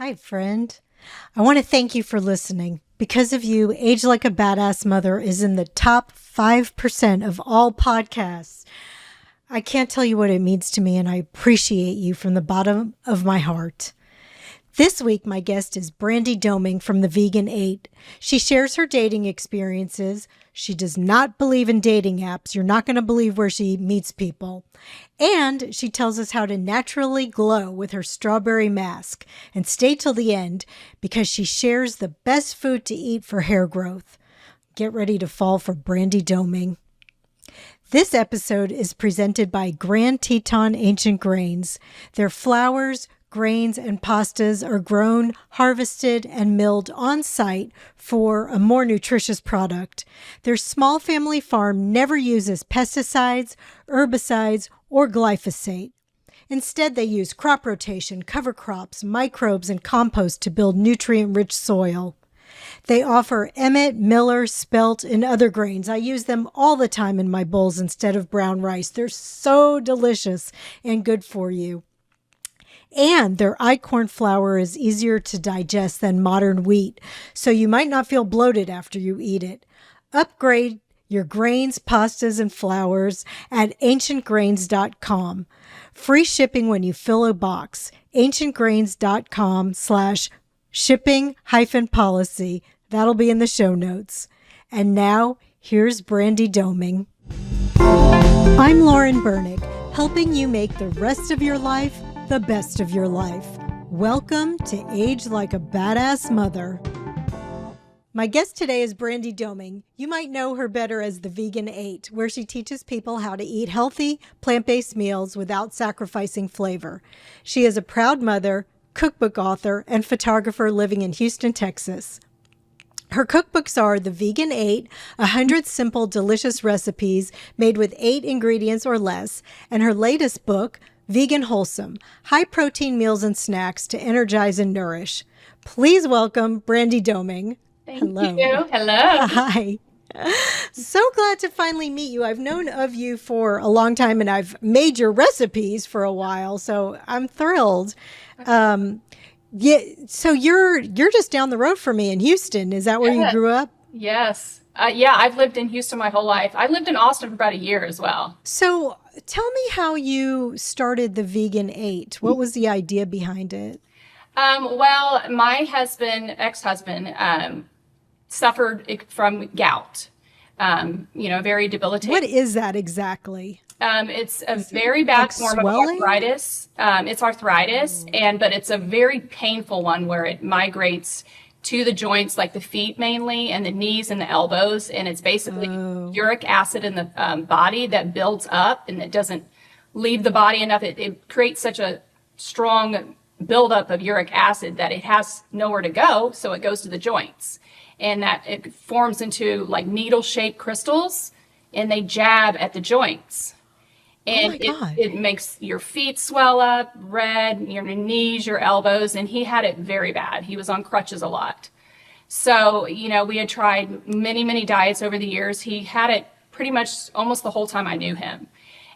Hi, friend. I want to thank you for listening. Because of you, Age Like a Badass Mother is in the top 5% of all podcasts. I can't tell you what it means to me, and I appreciate you from the bottom of my heart. This week, my guest is Brandi Doming from The Vegan 8. She shares her dating experiences. She does not believe in dating apps. You're not going to believe where she meets people. And she tells us how to naturally glow with her strawberry mask. And stay till the end because she shares the best food to eat for hair growth. Get ready to fall for Brandi Doming. This episode is presented by Grand Teton Ancient Grains. Their flours, grains, and pastas are grown, harvested, and milled on site for a more nutritious product. Their small family farm never uses pesticides, herbicides, or glyphosate. Instead, they use crop rotation, cover crops, microbes, and compost to build nutrient-rich soil. They offer Emmet, Miller, Spelt, and other grains. I use them all the time in my bowls instead of brown rice. They're so delicious and good for you. And their einkorn flour is easier to digest than modern wheat, so you might not feel bloated after you eat it. Upgrade your grains, pastas, and flours at ancientgrains.com. Free shipping when you fill a box. ancientgrains.com/shipping-policy. That'll be in the show notes. And now, here's Brandi Doming. I'm Lauren Bernick, helping you make the rest of your life the best of your life. Welcome to Age Like a Badass Mother. My guest today is Brandi Doming. You might know her better as the Vegan 8, where she teaches people how to eat healthy, plant-based meals without sacrificing flavor. She is a proud mother, cookbook author, and photographer living in Houston, Texas. Her cookbooks are The Vegan 8, 100 simple, delicious recipes made with 8 ingredients or less, and her latest book, Vegan Wholesome, high-protein meals and snacks to energize and nourish. Please welcome Brandi Doming. Thank you. Hello. Hi. So glad to finally meet you. I've known of you for a long time, and I've made your recipes for a while, so I'm thrilled. Yeah. So you're just down the road from me in Houston. Is that where you grew up? Yes. Yeah, I've lived in Houston my whole life. I lived in Austin for about a year as well. So tell me how you started the Vegan 8. What was the idea behind it? Well, my ex-husband, suffered from gout, very debilitating. What is that exactly? It's a very bad form of arthritis. It's arthritis, but it's a very painful one where it migrates to the joints, like the feet mainly, and the knees and the elbows. And it's basically uric acid in the body that builds up and it doesn't leave the body enough. It creates such a strong buildup of uric acid that it has nowhere to go, so it goes to the joints. And that it forms into like needle-shaped crystals, and they jab at the joints. And it makes your feet swell up, red, your knees, your elbows, and he had it very bad. He was on crutches a lot. So, we had tried many, many diets over the years. He had it pretty much almost the whole time I knew him.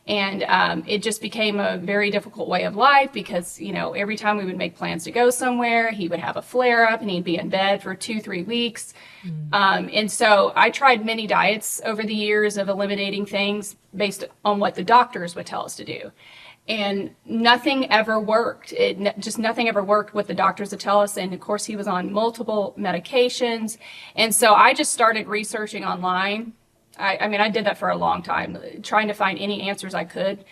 And it just became a very difficult way of life because, every time we would make plans to go somewhere, he would have a flare up and he'd be in bed for 2-3 weeks. And so I tried many diets over the years of eliminating things based on what the doctors would tell us to do. And nothing ever worked. Nothing ever worked what the doctors would tell us. And of course, he was on multiple medications. And so I just started researching online. I did that for a long time, trying to find any answers I could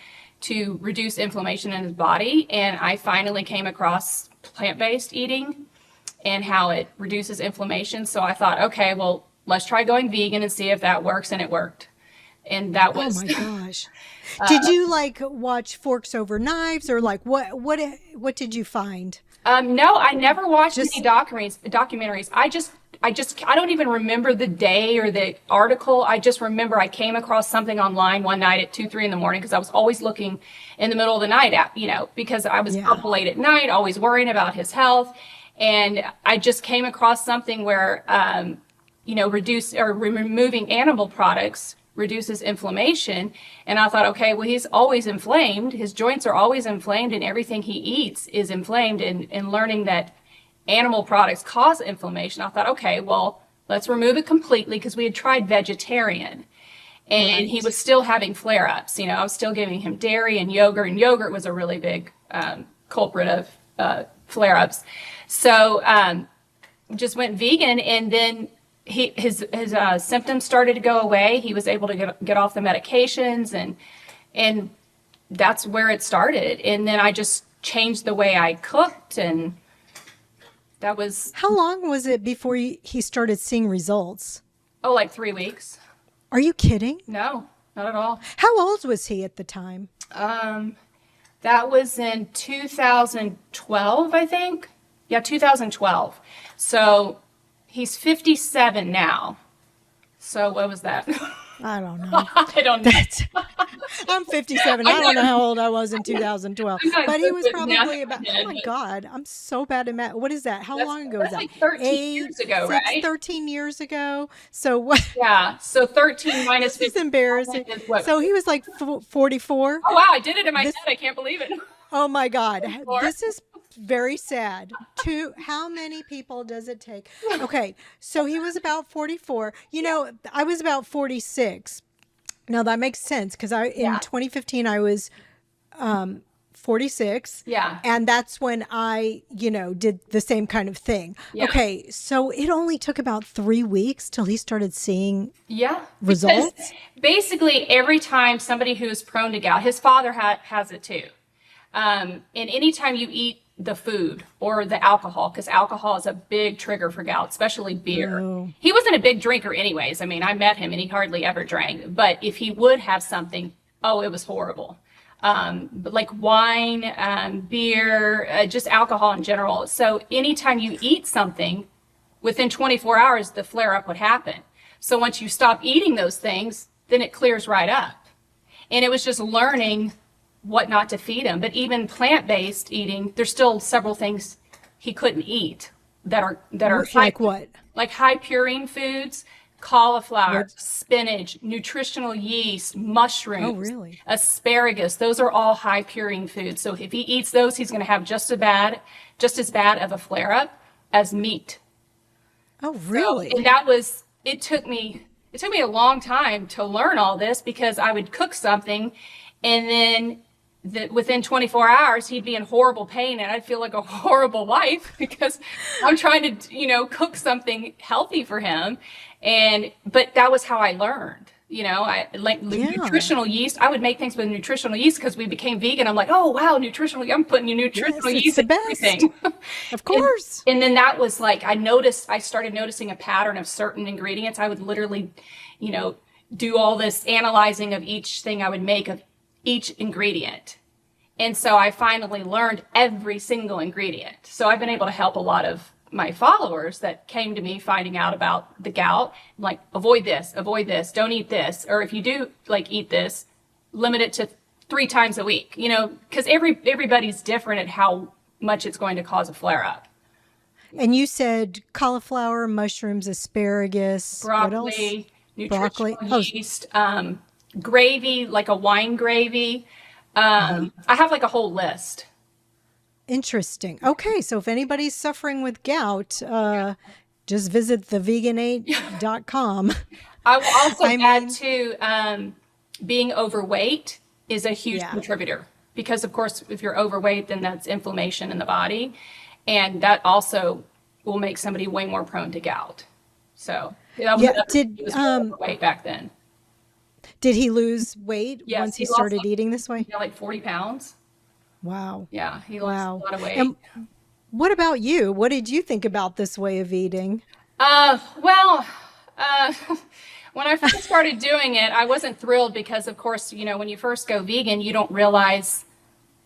to reduce inflammation in his body. And I finally came across plant-based eating and how it reduces inflammation. So I thought, okay, well, let's try going vegan and see if that works. And it worked. And that was... Oh my gosh. Did you watch Forks Over Knives or what did you find? No, I never watched any documentaries. I don't even remember the day or the article. I just remember I came across something online one night at 2-3 in the morning because I was always looking in the middle of the night because I was up late at night, always worrying about his health. And I just came across something where, removing animal products reduces inflammation. And I thought, okay, well, he's always inflamed. His joints are always inflamed and everything he eats is inflamed. And learning that animal products cause inflammation. I thought, okay, well, let's remove it completely, because we had tried vegetarian. And he was still having flare-ups. I was still giving him dairy and yogurt was a really big culprit of flare-ups. So just went vegan, and then his symptoms started to go away. He was able to get off the medications, and that's where it started. And then I just changed the way I cooked, and that was... How long was it before he started seeing results? Oh, like 3 weeks. Are you kidding? No, not at all. How old was he at the time? That was in 2012, I think. Yeah, 2012. So he's 57 now. So what was that? I don't know. I don't know. I'm 57. I don't know how old I was in 2012. But he was probably about, oh my God, I'm so bad at math. What is that? How long ago was that? Like 13 years ago, right? 13 years ago. So what? Yeah. So 13 minus 15. This is embarrassing. So he was like 44. Oh, wow. I did it in my head. I can't believe it. Oh my God. This is very sad. How many people does it take? Okay, so he was about 44. I was about 46. Now that makes sense, because in 2015 I was 46. Yeah. And that's when I, did the same kind of thing. Yeah. Okay, so it only took about 3 weeks till he started seeing results. Basically, every time somebody who is prone to gout, his father has it too. And anytime you eat the food or the alcohol, because alcohol is a big trigger for gout, especially beer. Oh. He wasn't a big drinker anyways. I mean, I met him and he hardly ever drank. But if he would have something, it was horrible. But like wine, beer, just alcohol in general. So anytime you eat something, within 24 hours, the flare-up would happen. So once you stop eating those things, then it clears right up. And it was just learning what not to feed him. But even plant-based eating, there's still several things he couldn't eat that are like what? Like high purine foods, cauliflower, spinach, nutritional yeast, mushrooms, asparagus. Those are all high purine foods. So if he eats those, he's going to have just as bad of a flare-up as meat. Oh, really? So, and it took me a long time to learn all this, because I would cook something and then within 24 hours, he'd be in horrible pain, and I'd feel like a horrible wife, because I'm trying to, cook something healthy for him. But that was how I learned, I like nutritional yeast. I would make things with nutritional yeast, because we became vegan. I'm like, oh, wow, I'm putting nutritional yeast in everything. Of course. And then that was like, I started noticing a pattern of certain ingredients. I would literally, do all this analyzing of each thing I would make of each ingredient. And so I finally learned every single ingredient. So I've been able to help a lot of my followers that came to me finding out about the gout, like, avoid this, don't eat this. Or if you do eat this, limit it to 3 times a week, because everybody's different at how much it's going to cause a flare up. And you said cauliflower, mushrooms, asparagus, broccoli, nutritional yeast, gravy, like a wine gravy. I have like a whole list. Interesting. Okay, so if anybody's suffering with gout, just visit thevegan8.com. I will also add to being overweight is a huge contributor, because of course if you're overweight, then that's inflammation in the body, and that also will make somebody way more prone to gout. So that was he was overweight back then. Did he lose weight once he started eating this way? Yeah, like 40 pounds. Wow. Yeah, he lost a lot of weight. And what about you? What did you think about this way of eating? When I first started doing it, I wasn't thrilled, because of course, when you first go vegan, you don't realize,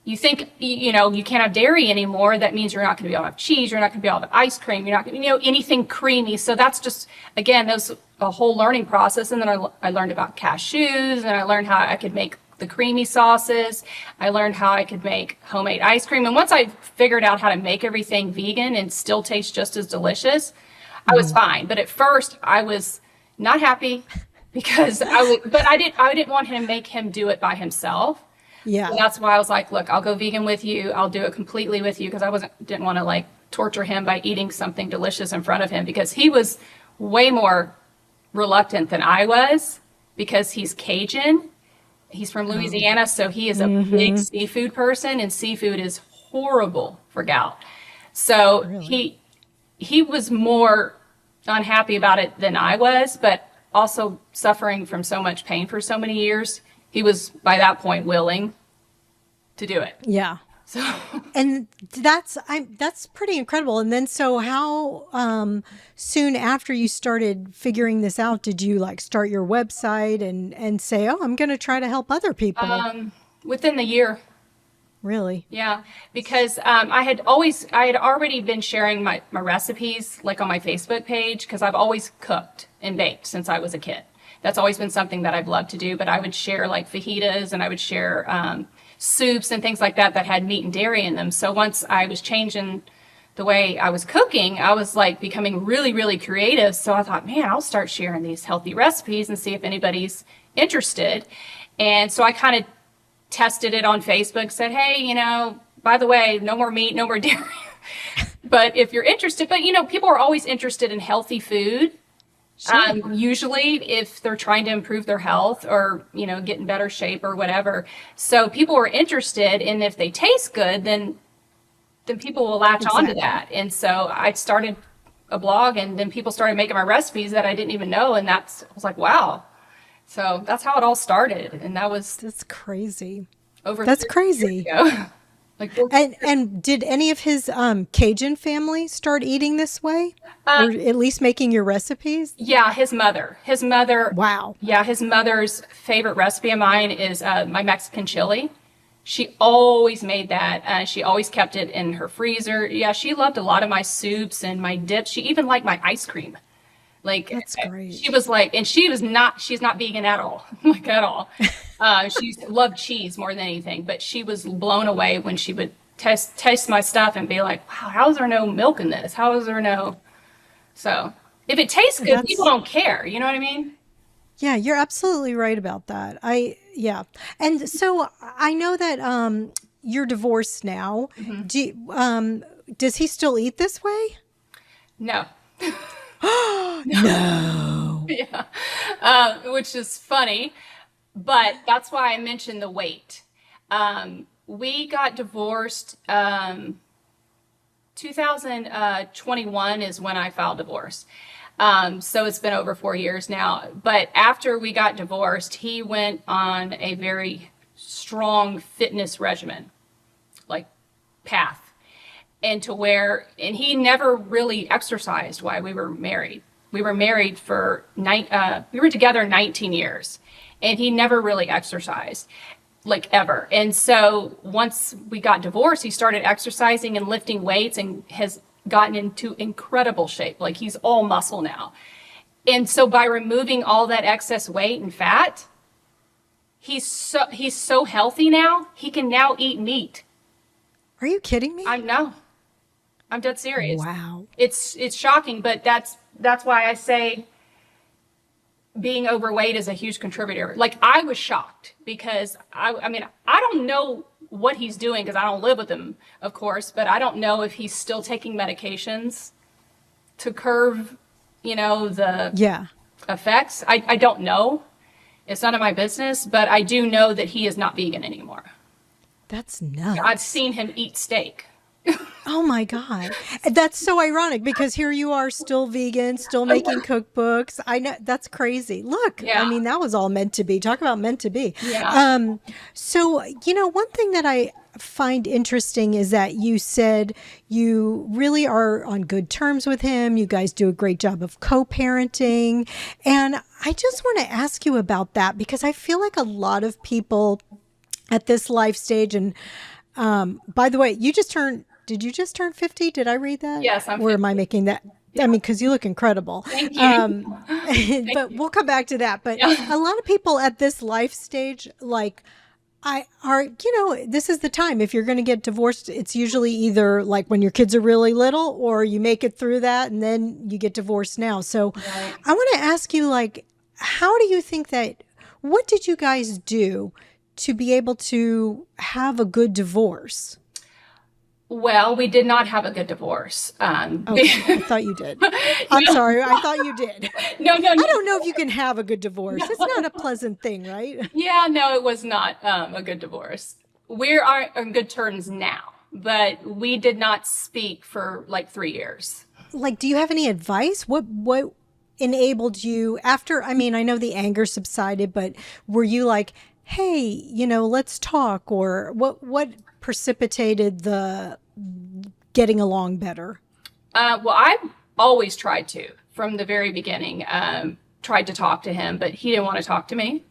you think, you can't have dairy anymore. That means you're not going to be able to have cheese. You're not going to be able to have ice cream. You're not going to, anything creamy. So that's just, again, that's a whole learning process. And then I learned about cashews, and I learned how I could make the creamy sauces. I learned how I could make homemade ice cream. And once I figured out how to make everything vegan and still taste just as delicious, I was fine. But at first I was not happy, because I didn't want him to make him do it by himself. Yeah. So that's why I was like, look, I'll go vegan with you. I'll do it completely with you, because I didn't want to torture him by eating something delicious in front of him, because he was way more reluctant than I was, because he's Cajun. He's from Louisiana, so he is a big seafood person, and seafood is horrible for gout. So he was more unhappy about it than I was, but also suffering from so much pain for so many years. He was by that point willing to do it. Yeah. So, and that's pretty incredible. And then, so how soon after you started figuring this out, did you like start your website and say, oh, I'm going to try to help other people? Within the year. Really? Yeah, because I had already been sharing my recipes like on my Facebook page, because I've always cooked and baked since I was a kid. That's always been something that I've loved to do. But I would share like fajitas, and I would share soups and things like that had meat and dairy in them. So once I was changing the way I was cooking, I was like becoming really, really creative. So I thought, man, I'll start sharing these healthy recipes and see if anybody's interested. And so I kind of tested it on Facebook, said, hey, by the way, no more meat, no more dairy. But if you're interested, but people are always interested in healthy food. Sure. Usually if they're trying to improve their health or, get in better shape or whatever. So people are interested, and if they taste good, then people will latch onto that. And so I started a blog, and then people started making my recipes that I didn't even know. And I was like, wow. So that's how it all started. And that's crazy. That's crazy. Like, and did any of his Cajun family start eating this way, or at least making your recipes? Yeah, his mother. Wow. Yeah, his mother's favorite recipe of mine is my Mexican chili. She always made that. She always kept it in her freezer. Yeah, she loved a lot of my soups and my dips. She even liked my ice cream. Like, that's great. She was like, and she's not vegan at all, like at all. She loved cheese more than anything, but she was blown away when she would taste my stuff and be like, wow, how is there no milk in this? How is there no? So if it tastes good, people don't care. You know what I mean? Yeah, you're absolutely right about that. Yeah. And so I know that you're divorced now. Mm-hmm. Does he still eat this way? No. No. Yeah. Which is funny, but that's why I mentioned the weight. We got divorced. 2021 is when I filed divorce. So it's been over 4 years now. But after we got divorced, he went on a very strong fitness regimen, like path. And he never really exercised while we were married. We were married for we were together 19 years, and he never really exercised, like ever. And so once we got divorced, he started exercising and lifting weights, and has gotten into incredible shape. Like, he's all muscle now. And so by removing all that excess weight and fat, he's so healthy now. He can now eat meat. Are you kidding me? I'm dead serious. Wow. It's shocking, but that's why I say being overweight is a huge contributor. Like, I was shocked, because I mean, I don't know what he's doing, because I don't live with him, of course, but I don't know if he's still taking medications to curb, the effects. I don't know. It's none of my business, but I do know that he is not vegan anymore. That's nuts. I've seen him eat steak. Oh my God. That's so ironic, because here you are, still vegan, still making cookbooks. I know, that's crazy. Look, yeah. I mean, that was all meant to be. Talk about meant to be. Yeah. So, one thing that I find interesting is that you said you really are on good terms with him. You guys do a great job of co-parenting. And I just want to ask you about that, because I feel like a lot of people at this life stage, and by the way, did you just turn 50? Did I read that? Yes, I'm 50. Or am I making that? I mean, because you look incredible. Thank you. But we'll come back to that. But a lot of people at this life stage, like, this is the time. If you're going to get divorced, it's usually either like when your kids are really little, or you make it through that and then you get divorced now. So right. I want to ask you, like, how do you think what did you guys do to be able to have a good divorce? Well, we did not have a good divorce. Okay, I thought you did. I'm sorry, I thought you did. No, no, I no. don't know if you can have a good divorce. It's not a pleasant thing, right? Yeah, no, it was not a good divorce. We are on good terms now, but we did not speak for like 3 years. Like, do you have any advice? What enabled you after, I mean, I know the anger subsided, but were you like, hey, let's talk, or what precipitated the getting along better? Well, I always tried to, from the very beginning, tried to talk to him, but he didn't want to talk to me.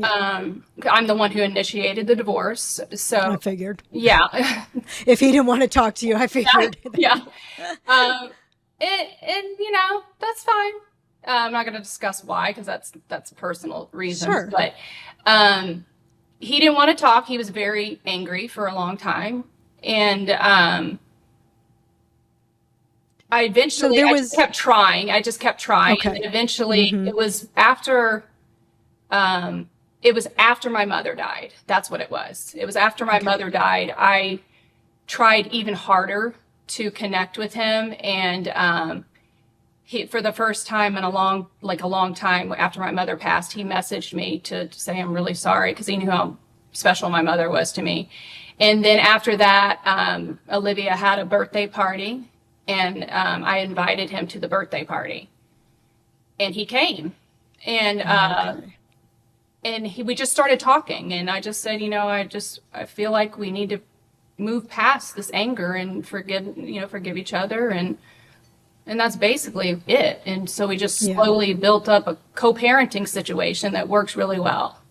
I'm the one who initiated the divorce. So I figured. Yeah. If he didn't want to talk to you, I figured. Yeah. And that's fine. I'm not going to discuss why, because that's personal reasons. Sure. But he didn't want to talk. He was very angry for a long time. And I just kept trying. Okay. And eventually it was after my mother died. That's what it was. It was after my mother died. I tried even harder to connect with him. And he, for the first time in a long time after my mother passed, he messaged me to say, I'm really sorry, because he knew how special my mother was to me. And then after that, Olivia had a birthday party, and I invited him to the birthday party. And he came. And we just started talking, and I just said, I feel like we need to move past this anger and forgive each other, and that's basically it. And so we just slowly built up a co-parenting situation that works really well.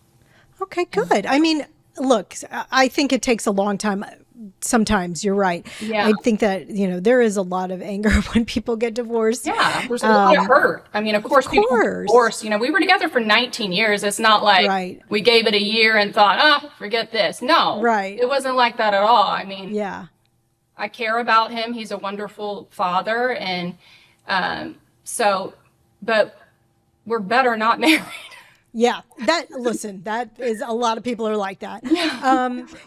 Okay, good. I mean, look, I think it takes a long time. Sometimes you're right. Yeah. I think that, there is a lot of anger when people get divorced. Yeah, there's a lot of hurt. I mean, of course, people get divorced. We were together for 19 years. It's not like we gave it a year and thought, forget this. No, it wasn't like that at all. I mean, I care about him. He's a wonderful father. And but we're better not married. Yeah, that is, a lot of people are like that.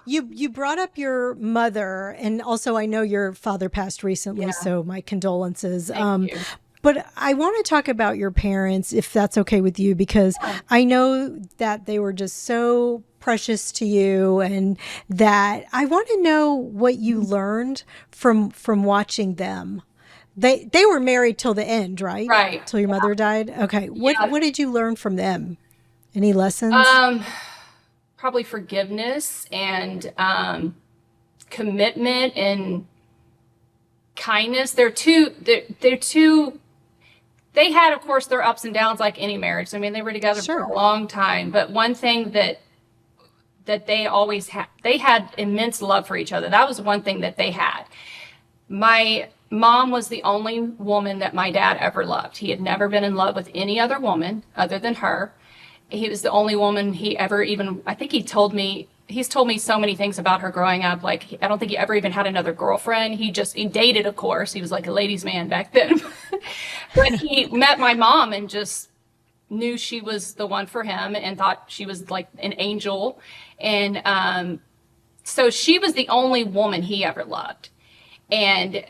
You brought up your mother, and also I know your father passed recently, so my condolences. Thank you. But I want to talk about your parents, if that's okay with you, because I know that they were just so precious to you, and that I want to know what you learned from watching them. They were married till the end, right? Right. Till your mother died. Okay. What did you learn from them? Any lessons? Probably forgiveness and commitment and kindness. They had, of course, their ups and downs like any marriage. I mean, they were together for a long time. But one thing that they always had, they had immense love for each other. That was one thing that they had. My mom was the only woman that my dad ever loved. He had never been in love with any other woman other than her. He was the only woman he ever even, I think he's told me so many things about her growing up. Like, I don't think he ever even had another girlfriend. He dated, of course. He was like a ladies' man back then. But he met my mom and just knew she was the one for him and thought she was like an angel. And so she was the only woman he ever loved. And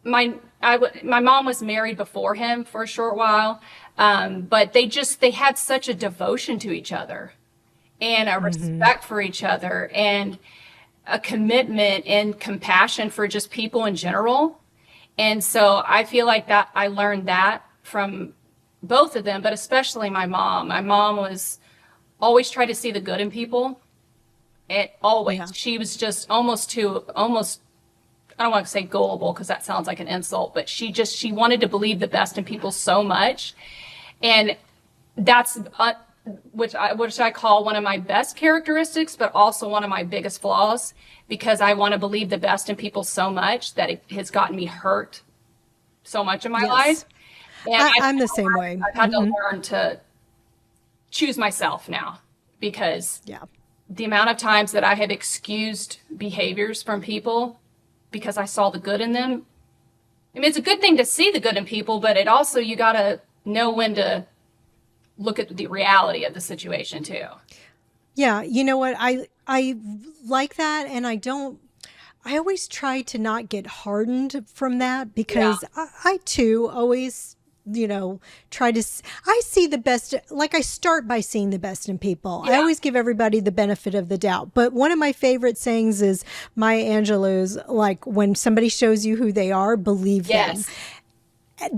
my mom was married before him for a short while. But they had such a devotion to each other and a respect for each other and a commitment and compassion for just people in general. And so I feel like that I learned that from both of them, but especially my mom. My mom was always trying to see the good in people. She was just almost, I don't want to say gullible because that sounds like an insult, but she wanted to believe the best in people so much. And that's which I call one of my best characteristics, but also one of my biggest flaws, because I want to believe the best in people so much that it has gotten me hurt so much in my life. And I'm the same way. I've had to learn to choose myself now, because the amount of times that I have excused behaviors from people because I saw the good in them. I mean, it's a good thing to see the good in people, but it also, you got to know when to look at the reality of the situation too. Yeah. You know what? I like that. And I always try to not get hardened from that because I too always, try to, I see the best, like I start by seeing the best in people. I always give everybody the benefit of the doubt. But one of my favorite sayings is Maya Angelou's, like, when somebody shows you who they are, believe them.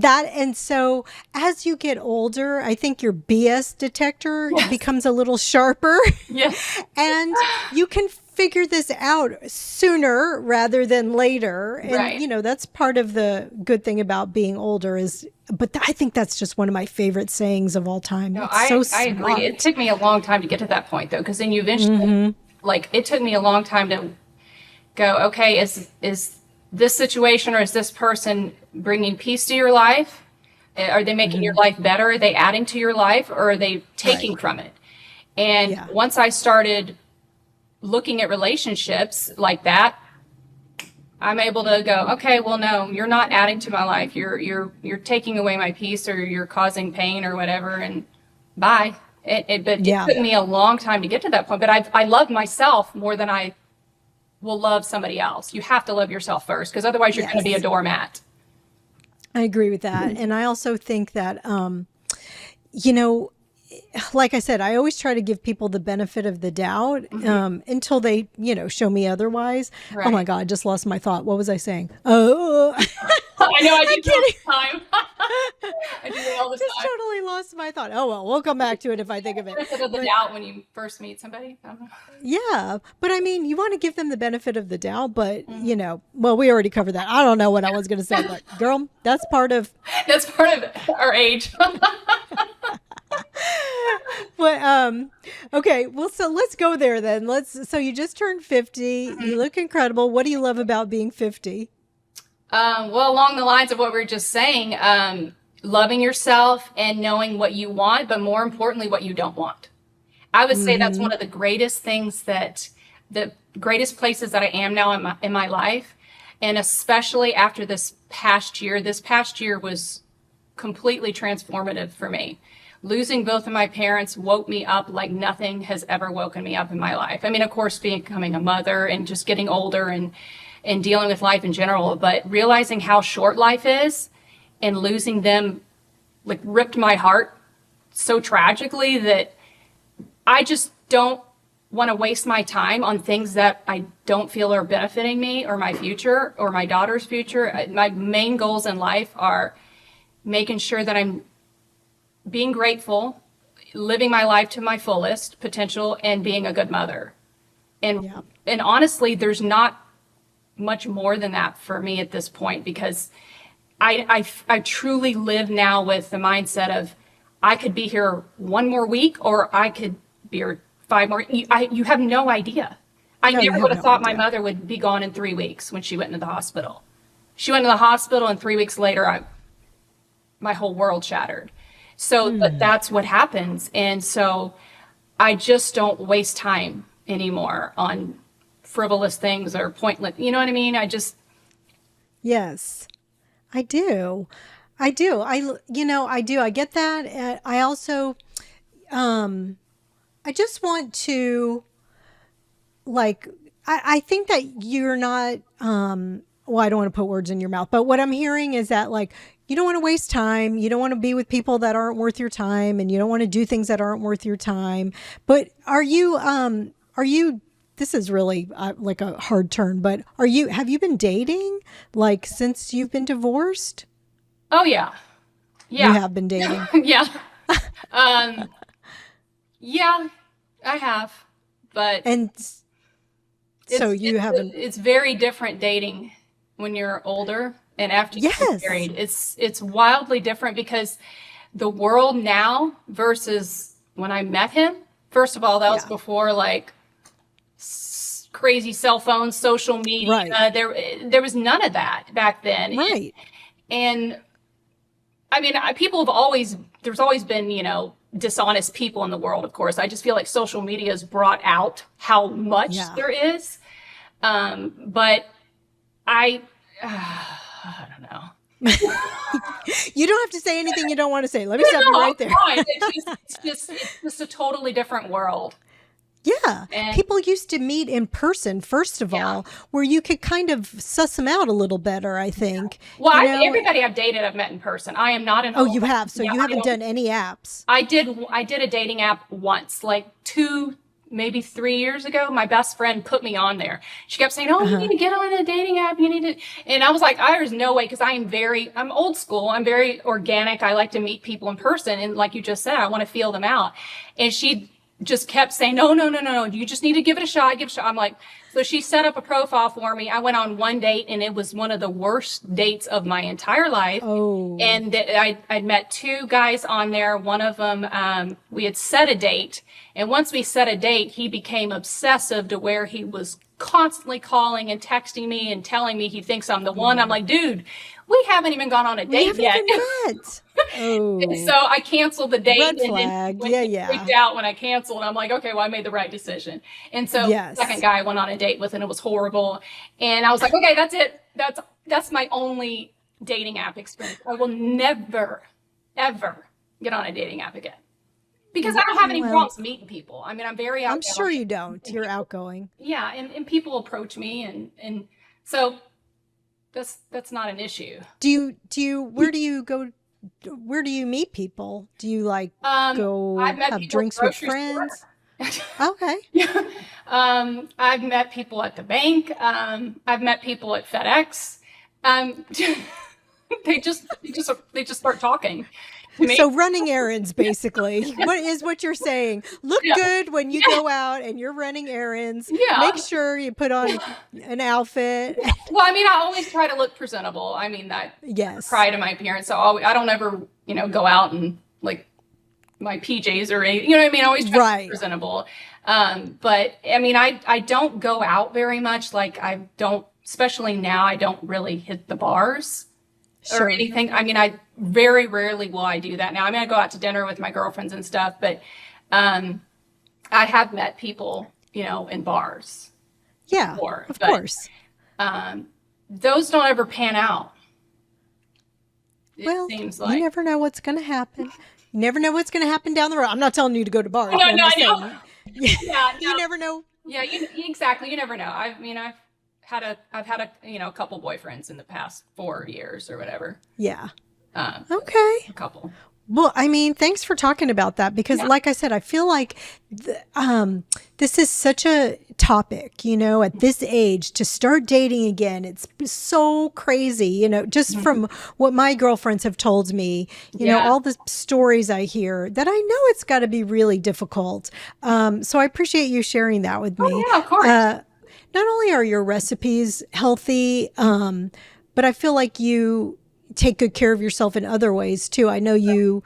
And so as you get older, I think your BS detector becomes a little sharper. And you can figure this out sooner rather than later. And, that's part of the good thing about being older but I think that's just one of my favorite sayings of all time. No, I agree. It took me a long time to get to that point, though, because then you eventually, like, it took me a long time to go, okay, is this situation or is this person bringing peace to your life? Are they making your life better? Are they adding to your life, or are they taking from it? And once I started looking at relationships like that, I'm able to go, okay, well, no, you're not adding to my life. You're taking away my peace, or you're causing pain or whatever, and bye. But it took me a long time to get to that point. But I love myself more than I will love somebody else. You have to love yourself first, because otherwise you're going to be a doormat. I agree with that. And I also think that, like I said, I always try to give people the benefit of the doubt until they, show me otherwise. Oh my God, I just lost my thought. What was I saying? Oh, I know. I do it all the time. I do it all the time. Just totally lost my thought. Oh, well, we'll come back to it if I think of it. Benefit of the doubt when you first meet somebody. I don't know. Yeah. But I mean, you want to give them the benefit of the doubt, but well, we already covered that. I don't know what I was going to say, but girl, that's part of our age. But okay, well, so let's go there then. So you just turned 50. You look incredible. What do you love about being 50? Well, along the lines of what we were just saying, loving yourself and knowing what you want, but more importantly, what you don't want. I would say that's one of the greatest things, the greatest places that I am now in my life. And especially after this past year was completely transformative for me. Losing both of my parents woke me up like nothing has ever woken me up in my life. I mean, of course, becoming a mother and just getting older and dealing with life in general, but realizing how short life is and losing them, like, ripped my heart so tragically that I just don't want to waste my time on things that I don't feel are benefiting me or my future or my daughter's future. My main goals in life are making sure that I'm being grateful, living my life to my fullest potential, and being a good mother. And honestly, there's not much more than that for me at this point, because I truly live now with the mindset of I could be here one more week, or I could be here 5 more. You have no idea. I never would have thought my mother would be gone in 3 weeks when she went into the hospital. She went into the hospital, and 3 weeks later, my whole world shattered. So but that's what happens. And so I just don't waste time anymore on frivolous things or pointless. You know what I mean? Yes, I do. I do. I do. I get that. I also, I just want to, like, I think that you're not, well, I don't want to put words in your mouth, but what I'm hearing is that, like, you don't want to waste time. You don't want to be with people that aren't worth your time, and you don't want to do things that aren't worth your time. But are you, this is really like a hard turn, but have you been dating, like, since you've been divorced? Oh, yeah. Yeah. You have been dating. Yeah. Yeah, I have, but. And so you haven't. It's very different dating when you're older. And after you get married, it's wildly different, because the world now versus when I met him, first of all, that was before, like, crazy cell phones, social media. Right. There was none of that back then. Right. And I mean, there's always been, dishonest people in the world, of course. I just feel like social media has brought out how much there is. But I don't know. You don't have to say anything you don't want to say. Let me stop you right there. It's just a totally different world. Yeah. And People used to meet in person, first of all, where you could kind of suss them out a little better, I think. well, You know? everybody I've dated, I've met in person. I am not an Oh, you have. So yeah, you haven't done any apps. I did a dating app once, like 2, maybe 3 years ago. My best friend put me on there. She kept saying, "Oh, you need to get on a dating app. You need to," and I was like, "There's no way," because I'm old school. I'm very organic. I like to meet people in person, and like you just said, I want to feel them out. And she just kept saying, "No, no, no, no, no. You just need to give it a shot. Give it a shot." I'm like, so she set up a profile for me. I went on one date, and it was one of the worst dates of my entire life. Oh. And I'd met 2 guys on there. One of them, we had set a date. And once we set a date, he became obsessive to where he was constantly calling and texting me and telling me he thinks I'm the one. I'm like, dude, we haven't even gone on a date yet. Met. Oh. So I canceled the date. Red and flag. then Yeah. freaked out when I canceled. I'm like, okay, well, I made the right decision. And so the second guy I went on a date with, and it was horrible. And I was like, okay, that's it. That's my only dating app experience. I will never, ever get on a dating app again. Because I don't have any problems meeting people. I mean, I'm very outgoing. I'm sure you don't. You're outgoing. Yeah, and people approach me, and so that's not an issue. Where do you go? Where do you meet people? Do you like go have drinks with friends? Okay. Yeah. I've met people at the bank. I've met people at FedEx. They just start talking. So running errands, basically, what you're saying. Look good when you go out and you're running errands. Yeah. Make sure you put on an outfit. Well, I mean, I always try to look presentable. I mean, that pride in my appearance. So I don't ever, go out and like my PJs or anything. You know what I mean? I always try to be presentable. But I mean, I don't go out very much. Like I don't, especially now, I don't really hit the bars. Or anything. I mean, I very rarely will I do that now. I mean, I go out to dinner with my girlfriends and stuff, but I have met people, in bars. Yeah, before, of course. Those don't ever pan out. Well, seems like you never know what's going to happen. You never know what's going to happen down the road. I'm not telling you to go to bars. No, I know. You never know. Yeah, exactly. You never know. I mean, I've had a couple boyfriends in the past 4 years or whatever. Yeah. Okay. A couple. Well, I mean, thanks for talking about that because like I said, I feel like this is such a topic, at this age to start dating again. It's so crazy, just from what my girlfriends have told me, all the stories I hear that I know it's got to be really difficult. So I appreciate you sharing that with me. Oh, yeah, of course. Not only are your recipes healthy, but I feel like you take good care of yourself in other ways too. I know you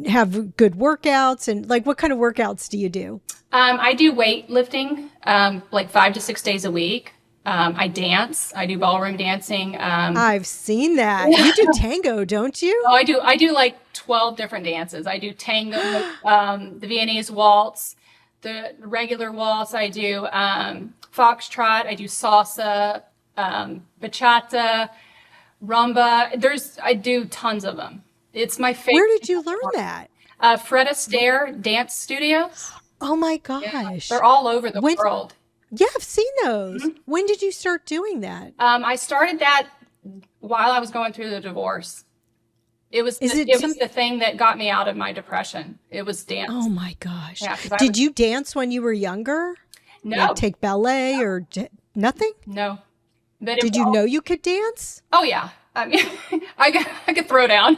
have good workouts, and like, what kind of workouts do you do? I do weightlifting, like 5 to 6 days a week. I dance. I do ballroom dancing. I've seen that. You do tango, don't you? Oh, I do like 12 different dances. I do tango, the Viennese waltz, the regular waltz. I do foxtrot. I do salsa, bachata, rumba. I do tons of them. It's my favorite. Where did you learn that? Fred Astaire Dance Studios. Oh my gosh. Yeah, they're all over the world. Yeah, I've seen those. When did you start doing that? I started that while I was going through the divorce. It was the thing that got me out of my depression. It was dance. Oh my gosh. Yeah, did you dance when you were younger? No. Like take ballet or nothing? No. But did you know you could dance? Oh yeah. I mean, I could throw down.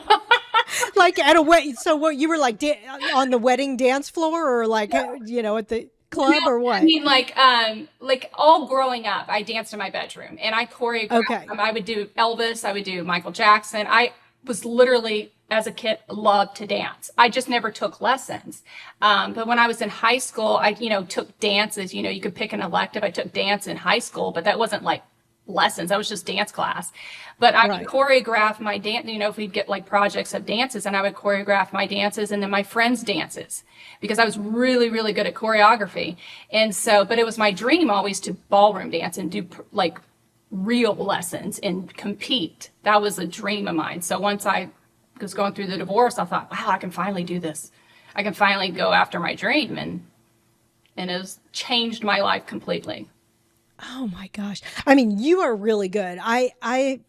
Like at a wedding. So what, you were like on the wedding dance floor or like, at the club or what? I mean, like all growing up, I danced in my bedroom and I choreographed. Okay. I would do Elvis. I would do Michael Jackson. I was literally, as a kid, loved to dance. I just never took lessons. But when I was in high school, I, took dances. You could pick an elective. I took dance in high school, but that wasn't like lessons. That was just dance class. But I would choreograph my dance, if we'd get like projects of dances, and I would choreograph my dances and then my friends' dances because I was really, really good at choreography. And so, but it was my dream always to ballroom dance and do like real lessons and compete. That was a dream of mine. So once I was going through the divorce, I thought, wow, I can finally do this. I can finally go after my dream. and it has changed my life completely. Oh my gosh. I mean, you are really good. I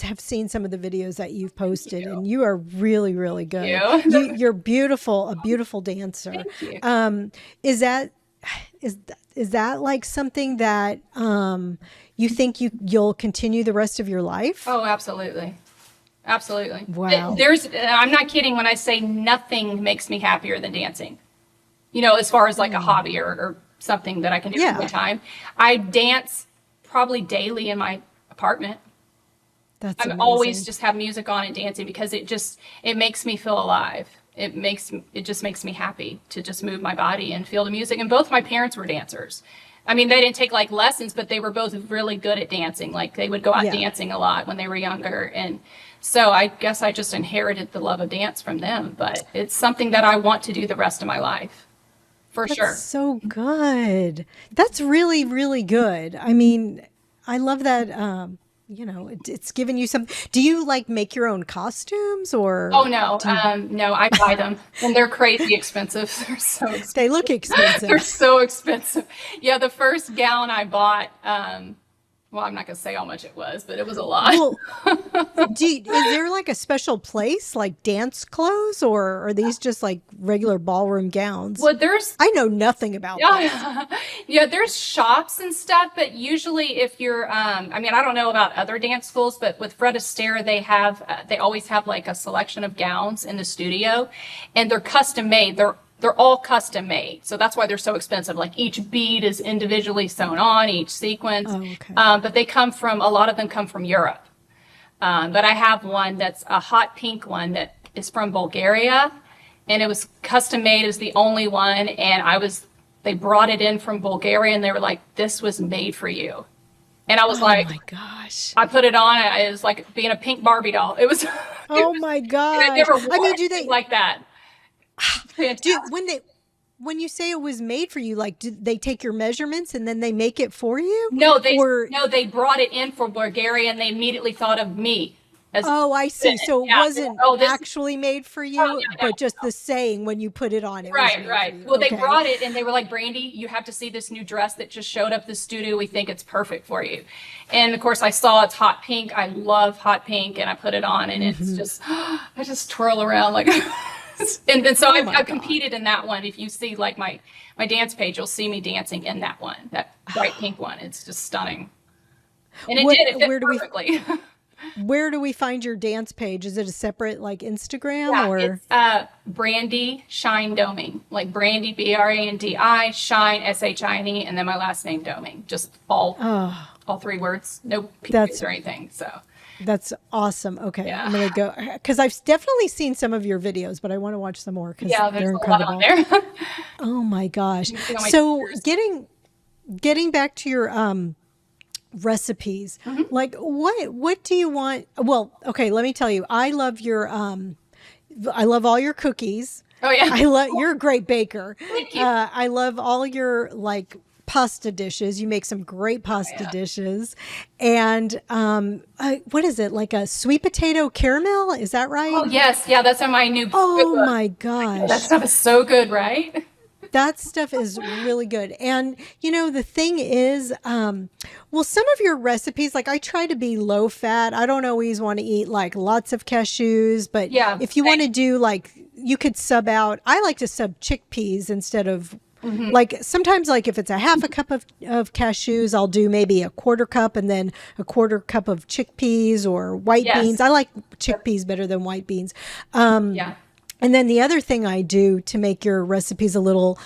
have seen some of the videos that you've posted, and you are really, really good. You. You're beautiful, a beautiful dancer. Thank you. Is that is that like something that you think you'll continue the rest of your life? Oh, absolutely. Absolutely. Wow. I'm not kidding when I say nothing makes me happier than dancing. You know, as far as like a hobby or something that I can do all the time. I dance probably daily in my apartment. That's I'm amazing. always just have music on and dancing because it makes me feel alive. It just makes me happy to just move my body and feel the music. And both my parents were dancers. I mean, they didn't take like lessons, but they were both really good at dancing. Like they would go out dancing a lot when they were younger. And so I guess I just inherited the love of dance from them, but it's something that I want to do the rest of my life. For sure. That's so good. That's really, really good. I mean, I love that. You know, it's given you some. Do you like make your own costumes or? Oh no, no, I buy them, and they're crazy expensive. They're so expensive. They look expensive. They're so expensive. Yeah, the first gown I bought. Well, I'm not gonna say how much it was, but it was a lot. Well, is there like a special place, like dance clothes, or are these just like regular ballroom gowns? Well, I know nothing about that. Yeah, there's shops and stuff, but usually if you're, I mean, I don't know about other dance schools, but with Fred Astaire, they always have like a selection of gowns in the studio, and they're custom made. They're all custom made. So that's why they're so expensive. Like each bead is individually sewn on, each sequence. Oh, okay. But a lot of them come from Europe. But I have one that's a hot pink one that is from Bulgaria. And it was custom made as the only one. And they brought it in from Bulgaria and they were like, this was made for you. And I was like, oh my gosh. I put it on. It was like being a pink Barbie doll. It was, oh my gosh. I never wore I mean, do they like that? When you say it was made for you, like, did they take your measurements and then they make it for you? No, they brought it in from Bulgaria and they immediately thought of me. Oh, I see. So it wasn't actually made for you, but just the saying when you put it on. It right, was made right. for you. Well, okay. They brought it and they were like, Brandy, you have to see this new dress that just showed up at the studio. We think it's perfect for you. And of course I saw it's hot pink. I love hot pink and I put it on and it's just, I just twirl around like... And then so I've competed in that one. If you see like my dance page, you'll see me dancing in that one, that bright pink one. It's just stunning. And it fit perfectly. Where do we find your dance page? Is it a separate like Instagram or? It's Brandi Shine Doming, like Brandy Brandi Shine SHINE, and then my last name Doming. Just all 3 words, no P's or anything. So. That's awesome. Okay, yeah. I'm gonna go because I've definitely seen some of your videos, but I want to watch some more because they're incredible. A lot on there. Oh my gosh! So getting back to your recipes, like what do you want? Well, okay, let me tell you. I love I love all your cookies. Oh yeah, you're a great baker. Thank you. I love all your like pasta dishes. You make some great pasta dishes. And what is it? Like a sweet potato caramel? Is that right? Oh, yes. Yeah, that's on my new book. Oh my gosh. That stuff is so good, right? That stuff is really good. And, you know, the thing is, well, some of your recipes, like I try to be low fat. I don't always want to eat like lots of cashews, but if you want to do like, you could sub out, I like to sub chickpeas instead of like sometimes like if it's a half a cup of cashews, I'll do maybe a quarter cup and then a quarter cup of chickpeas or white beans. I like chickpeas better than white beans. And then the other thing I do to make your recipes a little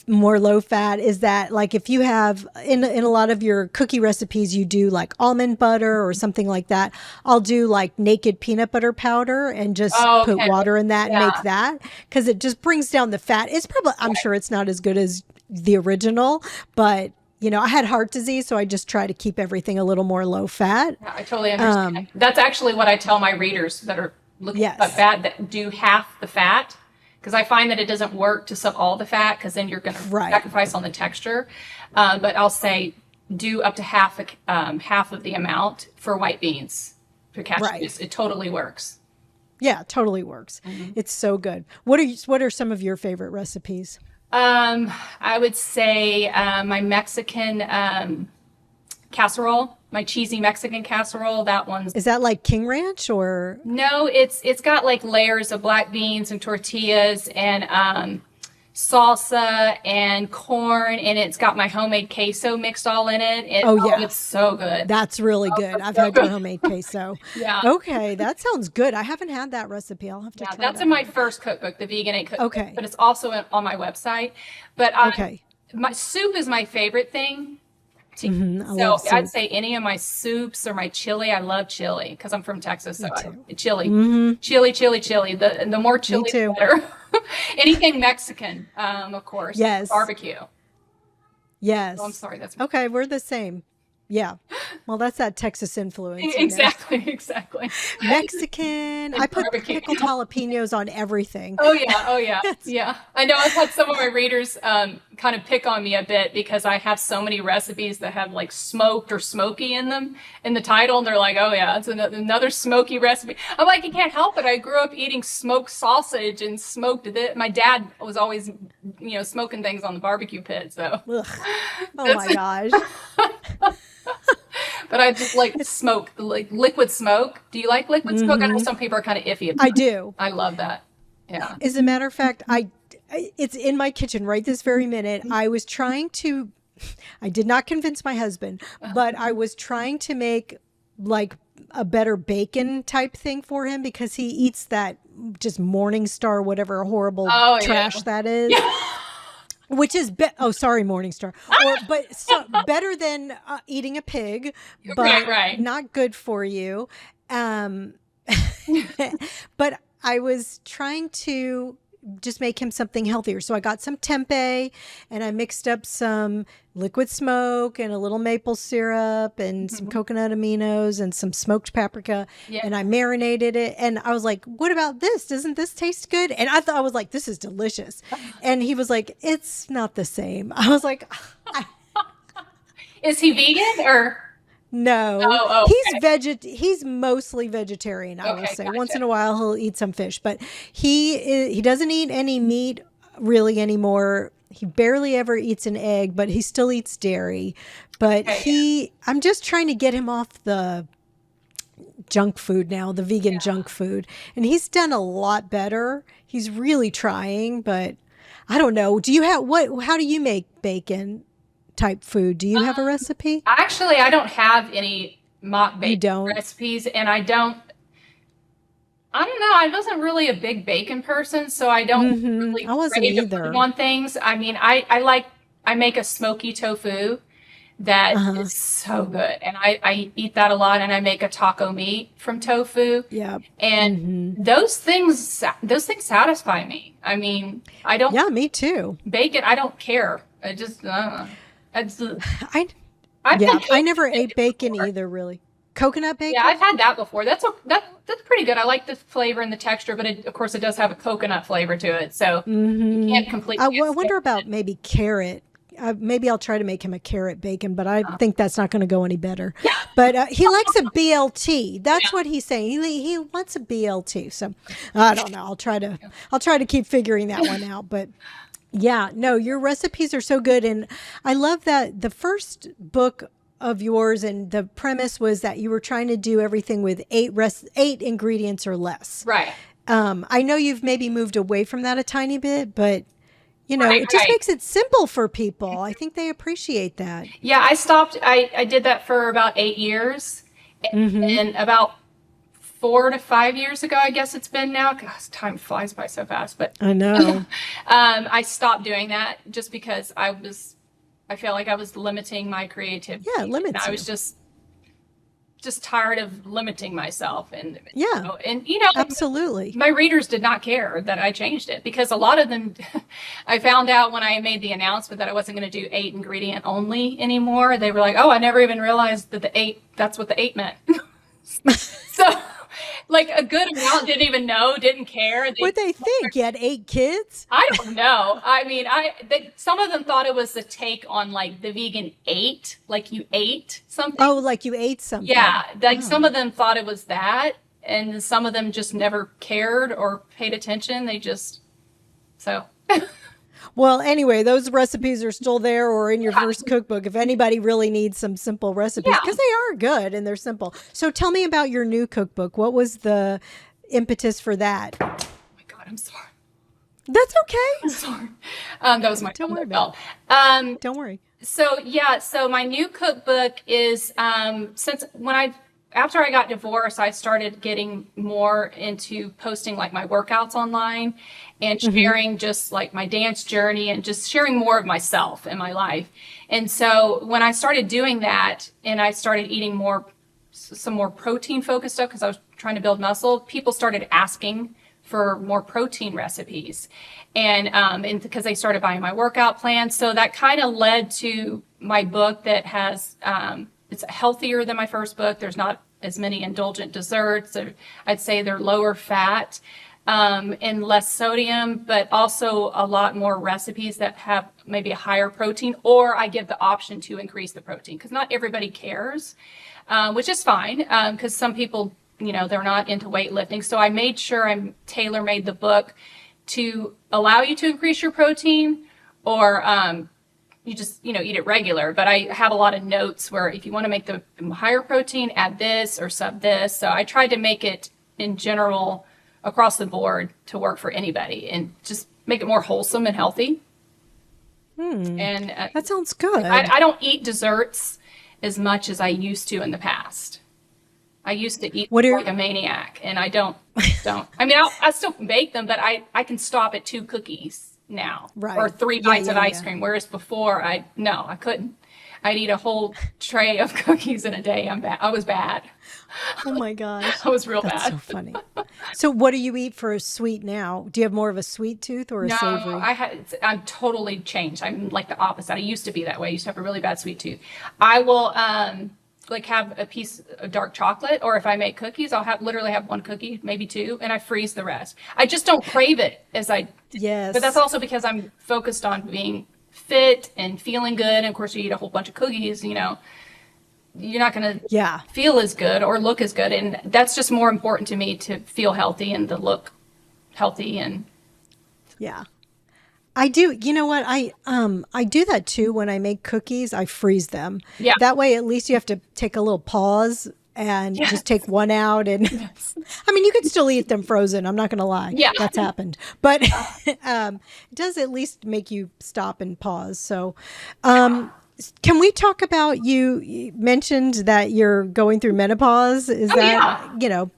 more low fat is that like if you have in a lot of your cookie recipes, you do like almond butter or something like that. I'll do like naked peanut butter powder and just put water in that and make that because it just brings down the fat. It's probably, I'm sure it's not as good as the original, but you know, I had heart disease, so I just try to keep everything a little more low fat. Yeah, I totally understand. That's actually what I tell my readers that are looking at fat that do half the fat, because I find that it doesn't work to sub all the fat because then you're going to sacrifice on the texture. But I'll say do up to half of the amount for white beans, for cashews. It totally works. Yeah, totally works. It's so good. What are some of your favorite recipes? I would say my Mexican casserole, my cheesy Mexican casserole. That one's Is that like King Ranch or? no, it's got like layers of black beans and tortillas and salsa and corn, and it's got my homemade queso mixed all in it. Oh, yeah. It's so good. That's really good. I've had your homemade queso. Yeah. Okay, that sounds good. I haven't had that recipe. I'll have to try That's that. in my first cookbook, the Vegan 8 Cookbook. Okay. But it's also on my website. But Okay. my soup is my favorite thing. I So love soup. I'd say any of my soups or my chili. I love chili because I'm from Texas. So chili, chili. The more chili, the better. Anything Mexican, of course. Yes. Barbecue. Yes. Oh, I'm sorry. That's Okay, we're the same. Yeah. Well, that's that Texas influence. exactly. Mexican. I put barbecue. pickled jalapenos on everything. Oh yeah. Yeah. I know I've had some of my readers kind of pick on me a bit because I have so many recipes that have like smoked or smoky in them in the title, and they're like, oh yeah, it's another smoky recipe. I'm like, you can't help it. I grew up eating smoked sausage and smoked it. My dad was always, smoking things on the barbecue pit. So, Ugh. Oh my gosh. but I just like smoke, like liquid smoke. Do you like liquid smoke? I know some people are kind of iffy about I do. I love that. Yeah. As a matter of fact, it's in my kitchen right this very minute. I did not convince my husband, but I was trying to make like a better bacon type thing for him because he eats that just Morningstar, whatever horrible trash that is. Yeah. Which is sorry, Morningstar, better than eating a pig, but right. not good for you. But I was trying to just make him something healthier. So I got some tempeh and I mixed up some liquid smoke and a little maple syrup and some coconut aminos and some smoked paprika. Yeah. And I marinated it. And I was like, what about this? Doesn't this taste good? And I was like, this is delicious. And he was like, it's not the same. I was like, Is he vegan or? No, okay. He's mostly vegetarian. I will say gotcha. Once in a while he'll eat some fish, but he doesn't eat any meat really anymore. He barely ever eats an egg, but he still eats dairy. But I'm just trying to get him off the junk food now, the vegan junk food, and he's done a lot better. He's really trying, but I don't know. How do you make bacon type food? Do you have a recipe? Actually, I don't have any mock bacon recipes, and I don't know. I wasn't really a big bacon person, so I don't really I wasn't either on things. I mean, I make a smoky tofu that is so good, and I eat that a lot, and I make a taco meat from tofu. Yeah. And those things satisfy me. I mean, I don't. Yeah, me too. Bacon, I don't care. I just I never ate bacon either, really. Coconut bacon? Yeah, I've had that before. That's pretty good. I like the flavor and the texture, but of course it does have a coconut flavor to it. So you can't completely. I wonder about maybe carrot. Maybe I'll try to make him a carrot bacon, but I think that's not going to go any better. But he likes a BLT. That's what he's saying. He wants a BLT. So I don't know. I'll try to keep figuring that one out. But yeah, no, your recipes are so good. And I love that the first book of yours and the premise was that you were trying to do everything with 8 ingredients or less. Right. I know you've maybe moved away from that a tiny bit, but it just makes it simple for people. I think they appreciate that. Yeah, I stopped. I did that for about 8 years. And about 4 to 5 years ago, I guess it's been now. Gosh, time flies by so fast. But I know. I stopped doing that just because I felt like I was limiting my creativity. Yeah, limits. I was just tired of limiting myself. And absolutely. My readers did not care that I changed it because a lot of them, I found out when I made the announcement that I wasn't going to do 8 ingredient only anymore. They were like, oh, I never even realized that that's what the 8 meant. So like a good amount didn't care. What they think? You had 8 kids? I don't know. I mean, some of them thought it was a take on like the vegan 8, like you ate something. Oh, like you ate something. Yeah. Like some of them thought it was that. And some of them just never cared or paid attention. Well, anyway, those recipes are still there or in your first cookbook if anybody really needs some simple recipes, because they are good and they're simple. So tell me about your new cookbook. What was the impetus for that? Oh my God, I'm sorry. That's okay. I'm sorry. That was my Don't worry belt. about it. Don't worry. So my new cookbook is after I got divorced, I started getting more into posting like my workouts online and sharing just like my dance journey and just sharing more of myself in my life. And so when I started doing that and I started eating some more protein focused stuff because I was trying to build muscle, people started asking for more protein recipes and because they started buying my workout plan. So that kind of led to my book that has, it's healthier than my first book. There's not as many indulgent desserts. I'd say they're lower fat and less sodium, but also a lot more recipes that have maybe a higher protein, or I give the option to increase the protein because not everybody cares, which is fine because some people, they're not into weightlifting. So I made sure I tailor-made the book to allow you to increase your protein or you just, eat it regular. But I have a lot of notes where if you want to make the higher protein, add this or sub this. So I tried to make it in general across the board to work for anybody and just make it more wholesome and healthy. And that sounds good. I don't eat desserts as much as I used to in the past. I used to eat like a maniac, and I don't. I mean, I still bake them, but I can stop at 2 cookies now, or 3 bites of ice cream. Whereas before, I couldn't. I'd eat a whole tray of cookies in a day. I was bad. Oh my gosh, I was real That's bad. So funny. So, what do you eat for a sweet now? Do you have more of a sweet tooth or a savory? I'm totally changed. I'm like the opposite. I used to be that way. I used to have a really bad sweet tooth. I will like have a piece of dark chocolate, or if I make cookies, I'll literally have 1 cookie, maybe 2, and I freeze the rest. I just don't crave it as I. Yes. But that's also because I'm focused on being fit and feeling good. And of course, you eat a whole bunch of cookies, you're not going to feel as good or look as good. And that's just more important to me, to feel healthy and to look healthy. And I do. You know what? I do that too. When I make cookies, I freeze them. Yeah. That way, at least you have to take a little pause and just take one out. And I mean, you could still eat them frozen. I'm not going to lie. Yeah. That's happened. But it does at least make you stop and pause. So, can we talk about, you mentioned that you're going through menopause. Is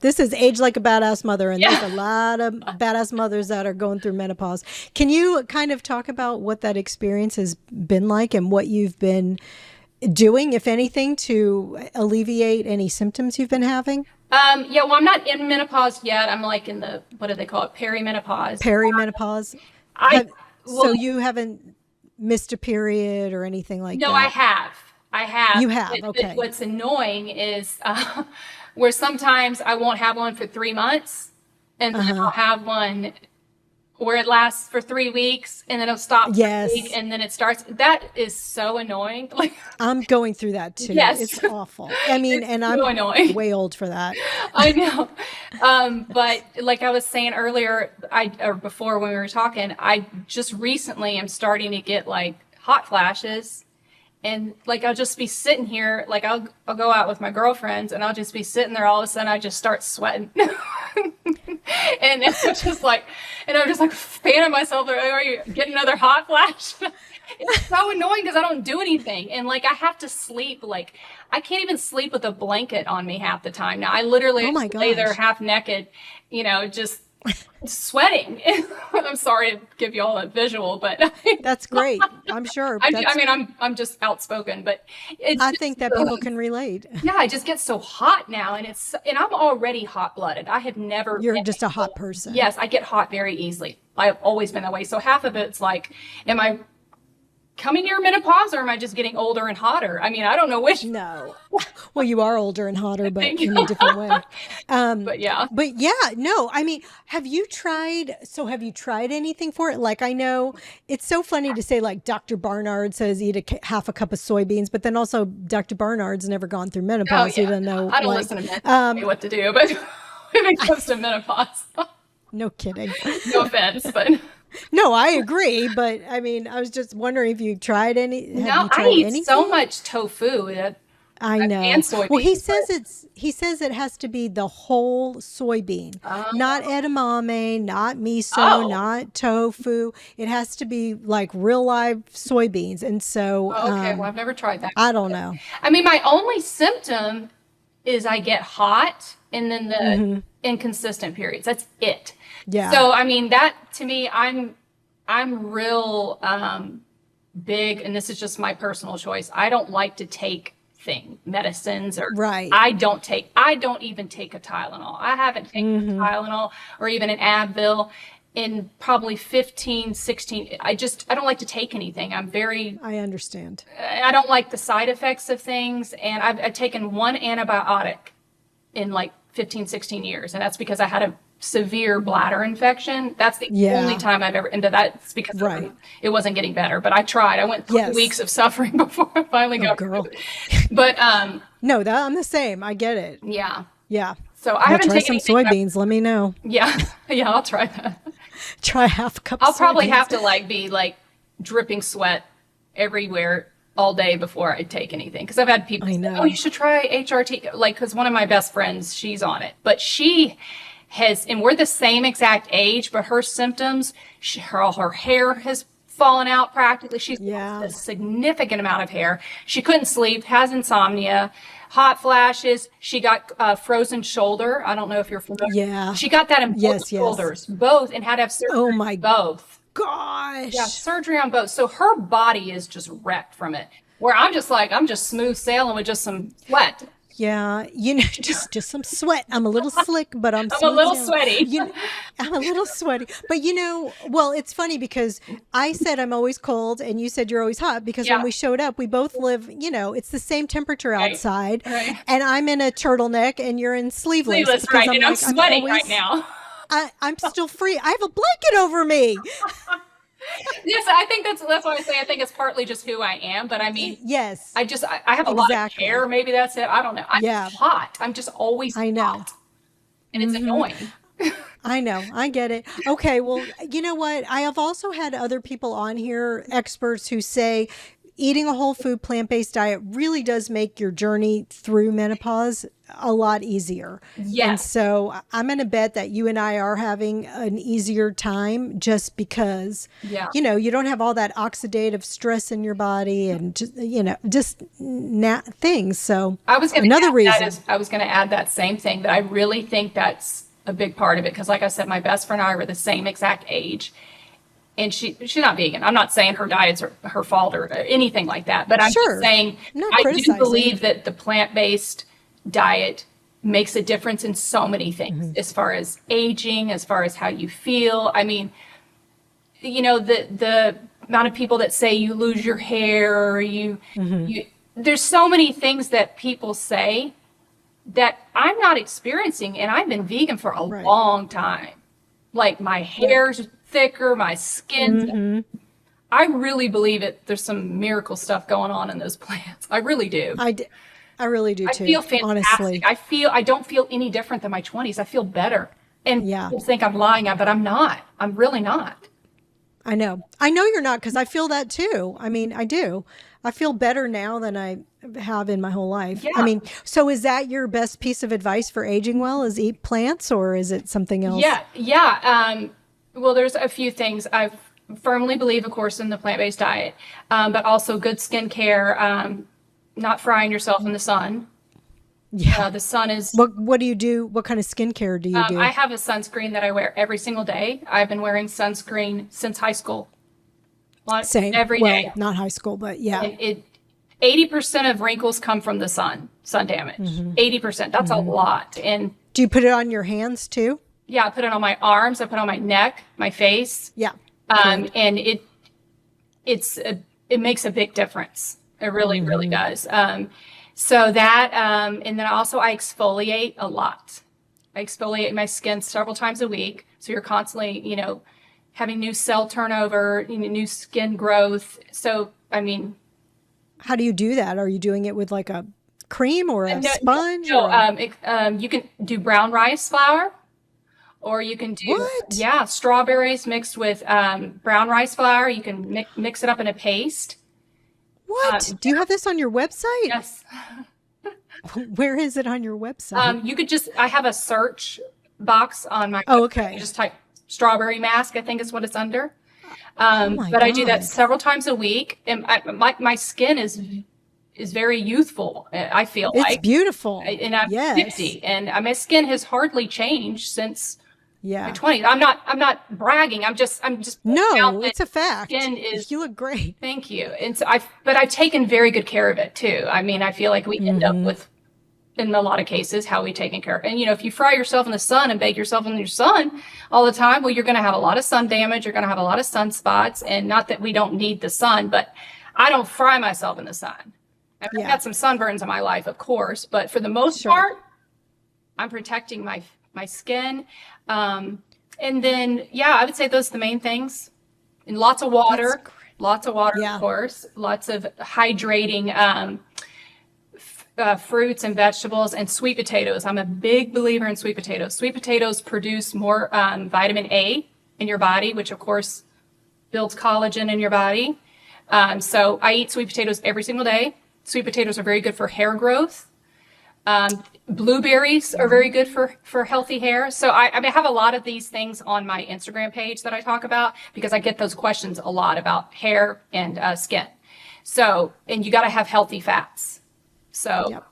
this is Age Like a Badass Mother, and there's a lot of badass mothers that are going through menopause. Can you kind of talk about what that experience has been like and what you've been doing, if anything, to alleviate any symptoms you've been having? Well, I'm not in menopause yet. I'm like in the, what do they call it? Perimenopause. Perimenopause. So you haven't missed a period or anything like that? No, I have. You have, but okay. What's annoying is where sometimes I won't have one for 3 months, and then I'll have one where it lasts for 3 weeks, and then it'll stop for a week, and then it starts. That is so annoying. Like, I'm going through that too. Yes. It's awful. I mean, and so I'm annoying. Way old for that. I know. But like I was saying earlier, or before when we were talking, I just recently am starting to get like hot flashes. And like, I'll just be sitting here, like I'll go out with my girlfriends and I'll just be sitting there. All of a sudden I just start sweating. And it's just like, and I'm just like fanning myself. Like, are you getting another hot flash? It's so annoying because I don't do anything. And like, I have to sleep. Like, I can't even sleep with a blanket on me half the time. Now I literally lay there half naked, just sweating. I'm sorry to give you all a visual, but that's great. I'm sure. I'm just outspoken, but I think that people can relate. Yeah, I just get so hot now, and I'm already hot blooded. I have never. You're just a hot person. Yes, I get hot very easily. I've always been that way. So half of it's like, am I coming near menopause, or am I just getting older and hotter? I mean, I don't know which. No. Well, you are older and hotter, but in a different way. But yeah, no, I mean, have you tried anything for it? Like, I know it's so funny to say, like, Dr. Barnard says eat half a cup of soybeans, but then also Dr. Barnard's never gone through menopause. You don't know. I don't listen to men tell me what to do, but when it comes to menopause. No kidding. No offense, but No, I agree, but I mean, I was just wondering if you tried have No, you I tried eat so anything? much tofu I and know. Well, soybeans, but he says it has to be the whole soybean, not edamame, not miso, oh, not tofu. It has to be like real live soybeans. And so, oh, okay. Well, I've never tried that. I don't know. I mean, my only symptom is I get hot and then the inconsistent periods. That's it. Yeah. So, I mean, that to me, I'm real big, and this is just my personal choice. I don't like to take medicines, or Right. I don't even take a Tylenol. I haven't taken a Tylenol or even an Advil in probably 15, 16. I don't like to take anything. I understand. I don't like the side effects of things. And I've taken one antibiotic in like 15, 16 years. And that's because I had a severe bladder infection. That's the only time I've ever, and that's because it wasn't getting better, but I tried. I went 3 weeks of suffering before I finally got through it. But, no, I'm the same. I get it. yeah. Yeah. So I haven't try taken some soybeans. Let me know. Yeah. Yeah. I'll try that. Try half a cup I'll of probably soybeans. have to like be like dripping sweat everywhere all day before I take anything. Cause I've had people say, oh, you should try HRT. Like, cause one of my best friends, she's on it, but she has, and we're the same exact age, but her symptoms, her hair has fallen out practically. She's lost a significant amount of hair. She couldn't sleep, has insomnia, hot flashes. She got frozen shoulder. I don't know if you're familiar. Yeah. She got that in both shoulders, both, and had to have surgery on both. Gosh. Yeah, surgery on both. So her body is just wrecked from it. Where I'm just smooth sailing with just some sweat. Yeah, just some sweat. I'm a little slick, but I'm a little sweaty. I'm a little sweaty. But well, it's funny because I said I'm always cold and you said you're always hot because when we showed up, we both live, it's the same temperature outside. Right. And I'm in a turtleneck and you're in sleeveless. Right. And I'm sweating right now. I'm still free. I have a blanket over me. Yes, I think that's why I say I think it's partly just who I am. But I mean, yes, I have a lot of hair. Maybe that's it. I don't know. I'm hot. I'm just always hot. And it's annoying. I know. I get it. Okay. Well, you know what? I have also had other people on here, experts who say eating a whole food plant-based diet really does make your journey through menopause a lot easier. Yes. And so I'm going to bet that you and I are having an easier time just because, you don't have all that oxidative stress in your body and just things. So I was going another reason. I was going to add that same thing, that I really think that's a big part of it. Because like I said, my best friend and I were the same exact age. And she's not vegan. I'm not saying her diet's her fault or anything like that. But I'm just saying I do believe that the plant-based diet makes a difference in so many things, as far as aging, as far as how you feel. I mean, the amount of people that say you lose your hair, or you there's so many things that people say that I'm not experiencing, and I've been vegan for a long time. Like my hair's thicker, my skin. I really believe it. There's some miracle stuff going on in those plants. I really do. I really do too. I feel fantastic. Honestly. I don't feel any different than my 20s. I feel better. And people think I'm lying, but I'm not. I'm really not. I know you're not, because I feel that too. I mean, I do. I feel better now than I have in my whole life. Yeah. I mean, so is that your best piece of advice for aging well, is eat plants, or is it something else? Yeah. Well, there's a few things. I firmly believe, of course, in the plant-based diet, but also good skincare, not frying yourself in the sun. Yeah. The sun is... What do you do? What kind of skincare do you do? I have a sunscreen that I wear every single day. I've been wearing sunscreen since high school. Same. Every day. Not high school, but yeah. 80% of wrinkles come from the sun damage. 80%. That's a lot. And do you put it on your hands too? Yeah, I put it on my arms. I put it on my neck, my face. Yeah. And it makes a big difference. It really, really does. So that, and then also I exfoliate a lot. I exfoliate my skin several times a week. So you're constantly, having new cell turnover, new skin growth. So, I mean. How do you do that? Are you doing it with like a cream or a sponge? No, you can do brown rice flour, Or you can do, What? strawberries mixed with brown rice flour. You can mix it up in a paste. What? Do you have this on your website? Yes. Where is it on your website? You could I have a search box on my Oh, website. okay. You just type strawberry mask, I think is what it's under. My But I do that God. several times a week. And my skin is very youthful, I feel It's like. beautiful. And I'm Yes. 50, and my skin has hardly changed since Yeah. my 20s. I'm not bragging. I'm just pointing out No, that it's a fact. skin is. You look great. Thank you. And so but I've taken very good care of it too. I mean, I feel like we end up with, in a lot of cases, how we taken care of. And if you fry yourself in the sun and bake yourself in your sun all the time, well, you're going to have a lot of sun damage. You're going to have a lot of sunspots. And not that we don't need the sun, but I don't fry myself in the sun. I've had some sunburns in my life, of course, but for the most part, I'm protecting my skin. And then, I would say those are the main things. And lots of water, of course, lots of hydrating fruits and vegetables, and sweet potatoes. I'm a big believer in sweet potatoes. Sweet potatoes produce more vitamin A in your body, which of course builds collagen in your body. So I eat sweet potatoes every single day. Sweet potatoes are very good for hair growth. Blueberries are very good for healthy hair. So I have a lot of these things on my Instagram page that I talk about, because I get those questions a lot about hair and skin. So, and you got to have healthy fats. So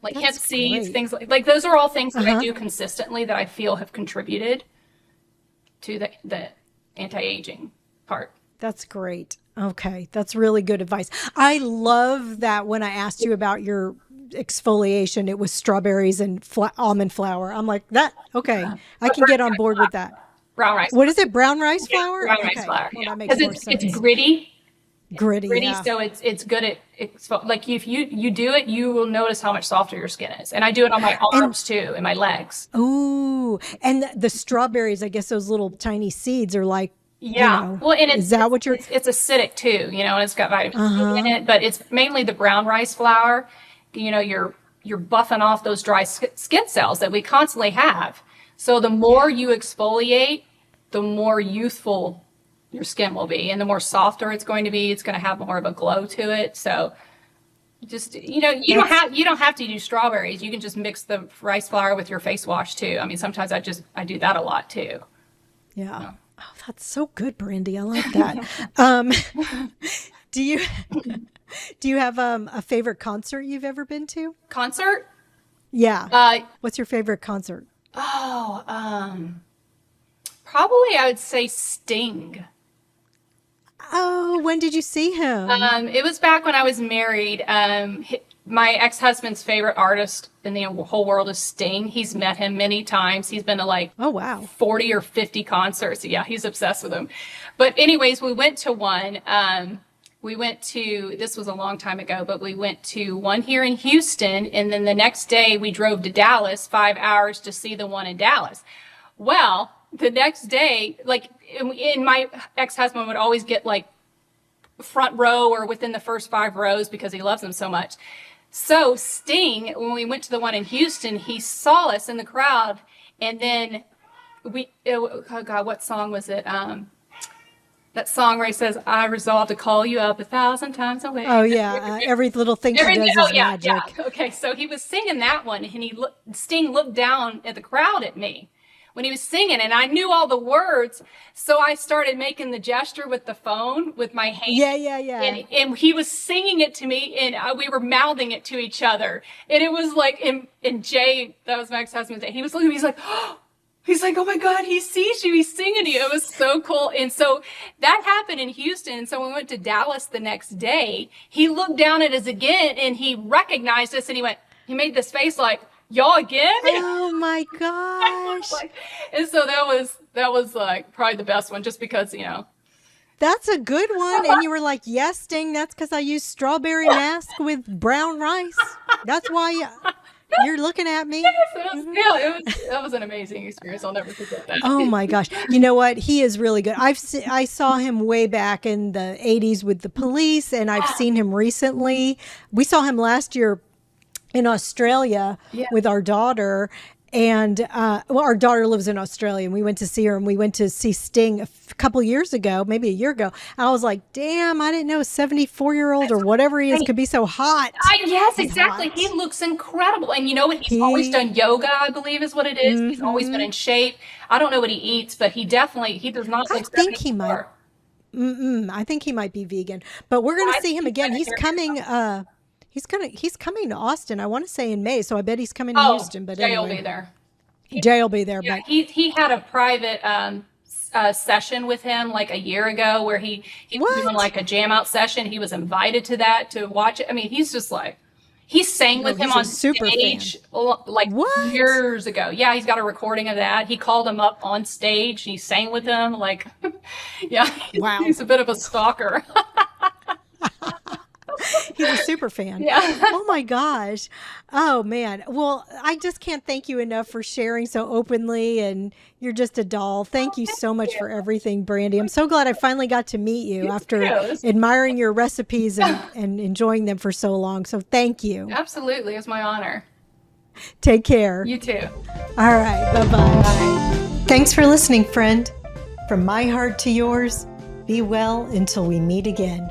like hemp seeds, things like those are all things that I do consistently that I feel have contributed to the anti-aging part. That's great. Okay. That's really good advice. I love that when I asked you about your exfoliation, it was strawberries and almond flour. I'm like, okay, I can get on board with that. Brown rice. What is it? Brown rice flour? Brown rice flour. Well, that makes more sense. It's gritty. Gritty, yeah. So it's good at like if you do it, you will notice how much softer your skin is. And I do it on my arms too, and my legs. Ooh, and the strawberries, I guess those little tiny seeds are like, well, and is that what you're? It's acidic too, and it's got vitamin C in it, but it's mainly the brown rice flour. You're buffing off those dry skin cells that we constantly have. So the more you exfoliate, the more youthful your skin will be, and the more softer it's going to be. It's going to have more of a glow to it. So just, you don't have to do strawberries. You can just mix the rice flour with your face wash too. I mean, sometimes I do that a lot too. Yeah. Oh, that's so good, Brandy. I like that. Do you have a favorite concert you've ever been to? Concert? Yeah. What's your favorite concert? Oh, probably I would say Sting. Oh, when did you see him? It was back when I was married. My ex-husband's favorite artist in the whole world is Sting. He's met him many times. He's been to like 40 or 50 concerts. Yeah, he's obsessed with him. But anyways, we went to one. This was a long time ago, but we went to one here in Houston. And then the next day we drove to Dallas, 5 hours to see the one in Dallas. Well, the next day, like in my ex-husband would always get like front row or within the first 5 rows because he loves them so much. So Sting, when we went to the one in Houston, he saw us in the crowd, and then what song was it? That song where he says, "I resolved to call you up 1,000 times away." Oh yeah, every little thing she does is magic. Yeah. Okay, so he was singing that one, and Sting looked down at the crowd at me when he was singing, and I knew all the words, so I started making the gesture with the phone with my hand. Yeah. And he was singing it to me, and we were mouthing it to each other, and it was like, and Jay, that was my ex-husband, he was looking at me, he's like, "Oh my God, he sees you, he's singing to you." It was so cool. And so that happened in Houston. And so when we went to Dallas the next day, he looked down at us again, and he recognized us, and he made this face like, "Y'all again?" Oh my gosh. And so that was like probably the best one, just because, That's a good one. And you were like, "Yes, Sting, that's because I used strawberry mask with brown rice. That's why you're looking at me." That was an amazing experience. I'll never forget that. Oh my gosh. You know what? He is really good. I saw him way back in the 80s with the Police, and I've seen him recently. We saw him last year in Australia with our daughter, And well, our daughter lives in Australia, and we went to see her, and we went to see Sting a couple years ago, maybe a year ago. And I was like, damn, I didn't know a 74-year-old or whatever he is could be so hot. Yes, He's exactly. hot. He looks incredible. And you know what? He's always done yoga, I believe is what it is. He's always been in shape. I don't know what he eats, but he does not look 74. I think he might be vegan, but we're going to see him again. He's coming. He's coming to Austin. I want to say in May, so I bet he's coming to Houston. But Jay anyway, will be there. Jay will be there. Yeah, but he had a private session with him like a year ago where he was doing like a jam out session. He was invited to that to watch it. I mean, he's just like, he sang with him on stage like years ago. Yeah, he's got a recording of that. He called him up on stage. He sang with him. Like, yeah, wow. He's a bit of a stalker. He's a super fan. Yeah. Oh my gosh. Oh man. Well, I just can't thank you enough for sharing so openly, and you're just a doll. Thank you so much for everything, Brandy. I'm so glad I finally got to meet you after admiring your recipes and enjoying them for so long. So thank you. Absolutely. It's my honor. Take care. You too. All right. Bye-bye. Bye. Thanks for listening, friend. From my heart to yours, be well until we meet again.